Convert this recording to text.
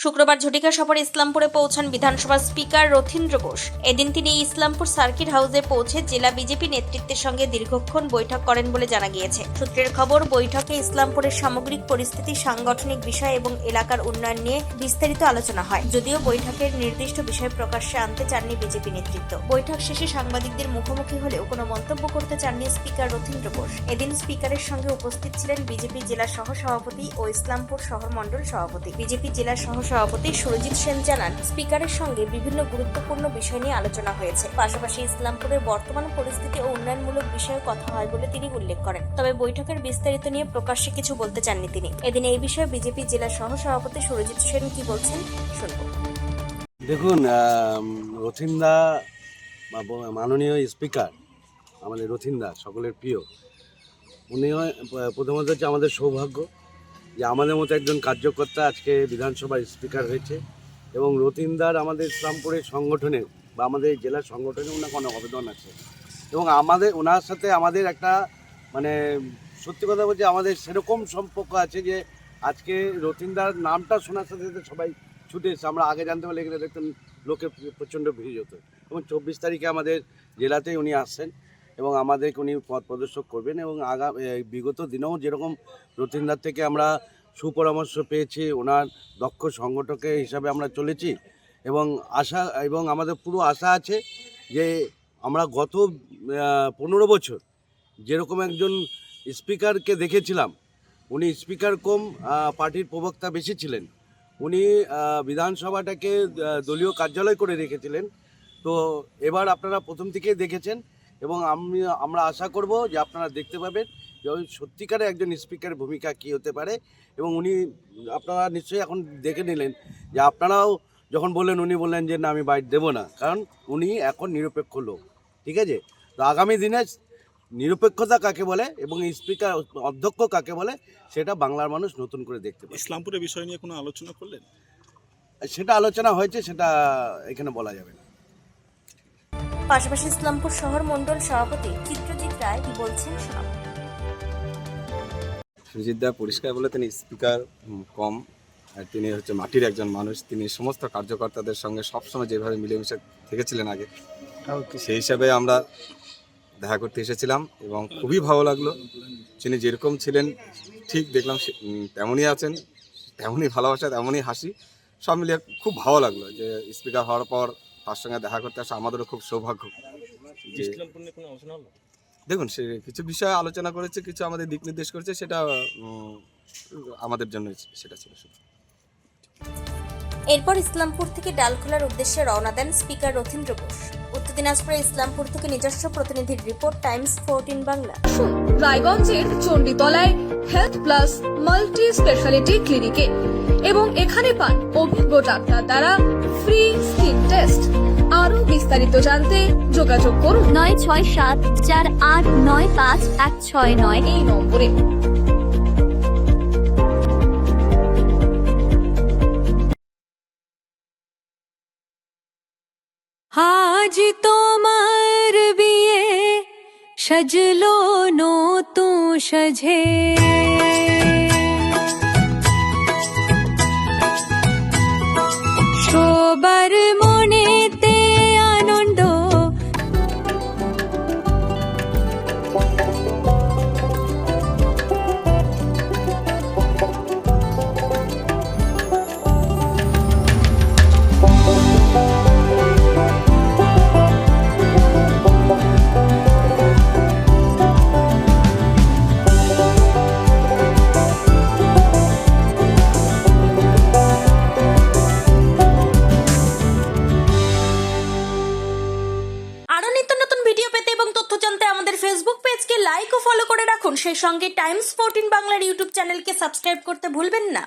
শুক্রবার ঝটিকা সফরে ইসলামপুরে পৌঁছান বিধানসভার স্পিকার রথীন্দ্র ঘোষ। এদিন তিনি ইসলামপুর সার্কিট হাউসে পৌঁছে জেলা বিজেপি নেতৃত্বের সঙ্গে দীর্ঘক্ষণ বৈঠক করেন বলে জানা গিয়েছে। সূত্রের খবর, বৈঠকে ইসলামপুরের সামগ্রিক পরিস্থিতি, সাংগঠনিক বিষয় এবং এলাকার উন্নয়ন নিয়ে বিস্তারিত আলোচনা হয়। যদিও বৈঠকের নির্দিষ্ট বিষয় প্রকাশ্যে আনতে চাননি বিজেপি নেতৃত্ব। বৈঠক শেষে সাংবাদিকদের মুখোমুখি হলেও কোনো মন্তব্য করতে চাননি স্পিকার রথীন্দ্র ঘোষ। এদিন স্পিকারের সঙ্গে উপস্থিত ছিলেন বিজেপি জেলা সহ সভাপতি ও ইসলামপুর শহর মণ্ডল সভাপতি। বিজেপি জেলা সহ সভাপতি সুরজিৎ সেন জানান, স্পিকারের সঙ্গে বিভিন্ন গুরুত্বপূর্ণ বিষয় নিয়ে আলোচনা হয়েছে। পাশাপাশি ইসলামপুরের বর্তমান পরিস্থিতি ও উন্নয়নমূলক বিষয়ে কথা হয় বলে তিনি উল্লেখ করেন। তবে বৈঠকের বিস্তারিত নিয়ে প্রকাশ্যে কিছু বলতে চাননি তিনি। এদিন এই বিষয়ে বিজেপি জেলা সহ সভাপতি সুরজিৎ সেন কি বলছেন শুনব। দেখুন, রথীন্দা মাননীয় স্পিকার আমাদের রথীন্দা সকলের প্রিয়, উনি প্রথমত হচ্ছে আমাদের সৌভাগ্য যে আমাদের মতো একজন কার্যকর্তা আজকে বিধানসভার স্পিকার হয়েছে এবং রথীন্দার আমাদের ইসলামপুরের সংগঠনে বা আমাদের জেলার সংগঠনে ওনাকে অনেক অবদান আছে এবং ওনার সাথে আমাদের একটা সত্যি কথা বলছি আমাদের সেরকম সম্পর্ক আছে যে আজকে রথীন্দার নামটা শোনার সাথে সাথে সবাই ছুটে এসেছে। আমরা আগে জানতে পারলে এখানে দেখতেন লোকের প্রচণ্ড ভিড় হতো এবং 24 তারিখে আমাদের জেলাতেই উনি আসছেন এবং আমাদেরকে উনি পথ প্রদর্শক করবেন এবং বিগত দিনেও যেরকম রথীন্দার থেকে আমরা সুপরামর্শ পেয়েছি, ওনার দক্ষ সংগঠকের হিসাবে আমরা চলেছি এবং আমাদের পুরো আশা আছে যে আমরা গত 15 বছর যেরকম একজন স্পিকারকে দেখেছিলাম, উনি স্পিকার কম পার্টির প্রবক্তা বেশি ছিলেন, উনি বিধানসভাটাকে দলীয় কার্যালয় করে রেখেছিলেন। তো এবার আপনারা প্রথম থেকেই দেখেছেন এবং আমরা আশা করব যে আপনারা দেখতে পাবেন যে সত্যিকারে একজন স্পিকারের ভূমিকা কী হতে পারে এবং আপনারা নিশ্চয়ই এখন দেখে নিলেন যে আপনারাও যখন বললেন, উনি বললেন যে না আমি বাইট দেবো না, কারণ উনি এখন নিরপেক্ষ লোক। ঠিক আছে, তো আগামী দিনে নিরপেক্ষতা কাকে বলে এবং স্পিকার অধ্যক্ষ কাকে বলে সেটা বাংলার মানুষ নতুন করে দেখতে পাবে। ইসলামপুরের বিষয় নিয়ে কোনো আলোচনা করলেন? সেটা আলোচনা হয়েছে, সেটা এখানে বলা যাবে না। পাশাপাশি ইসলামপুর শহর মণ্ডল সভাপতি চিত্রজিৎ রায় কি বলছেন শোনাব। সুজিত দা পরিষ্কার বলে, তিনি স্পিকার কম, আর তিনি হচ্ছে মাটির একজন মানুষ। তিনি সমস্ত কার্যকর্তাদের সঙ্গে সবসময় যেভাবে মিলেমিশে থেকেছিলেন আগে, সেই হিসাবে আমরা দেখা করতে এসেছিলাম এবং খুবই ভালো লাগলো। তিনি যেরকম ছিলেন ঠিক দেখলাম তেমনই আছেন, তেমনই ভালোবাসা, তেমনই হাসি, সব মিলিয়ে খুব ভালো লাগলো যে স্পিকার হওয়ার পর তার সঙ্গে দেখা করতে আসা আমাদেরও খুব সৌভাগ্য। দেখুন, সে কিছু বিষয়ে আলোচনা করেছে, কিছু আমাদের দিক নির্দেশ করেছে, সেটা আমাদের জন্য সেটা ছিল। এরপর ইসলামপুর থেকে ডালখোলার উদ্দেশ্যে রওনা দেন স্পিকার রথীন্দ্র ঘোষ। উত্তর দিনাজপুরে ইসলামপুর থেকে নিজস্ব প্রতিনিধির রিপোর্ট, টাইমস 14 বাংলা। রায়গঞ্জের চণ্ডীতলায় হেলথ প্লাস মাল্টি স্পেশালিটি ক্লিনিকে এবং এখানে পান অভিজ্ঞ ডাক্তার দ্বারা ফ্রি স্কিন টেস্ট। আরো বিস্তারিত জানতে যোগাযোগ করুন 9674895169 এই নম্বরে। আজ তোমার বিয়ে সাজলো নতুন সাজে, সবার মনেতে আনন্দ। ফেসবুক পেজকে লাইক ও ফলো করে রাখুন। সেই সঙ্গে টাইমস 14 বাংলার ইউটিউব চ্যানেলকে সাবস্ক্রাইব করতে ভুলবেন না।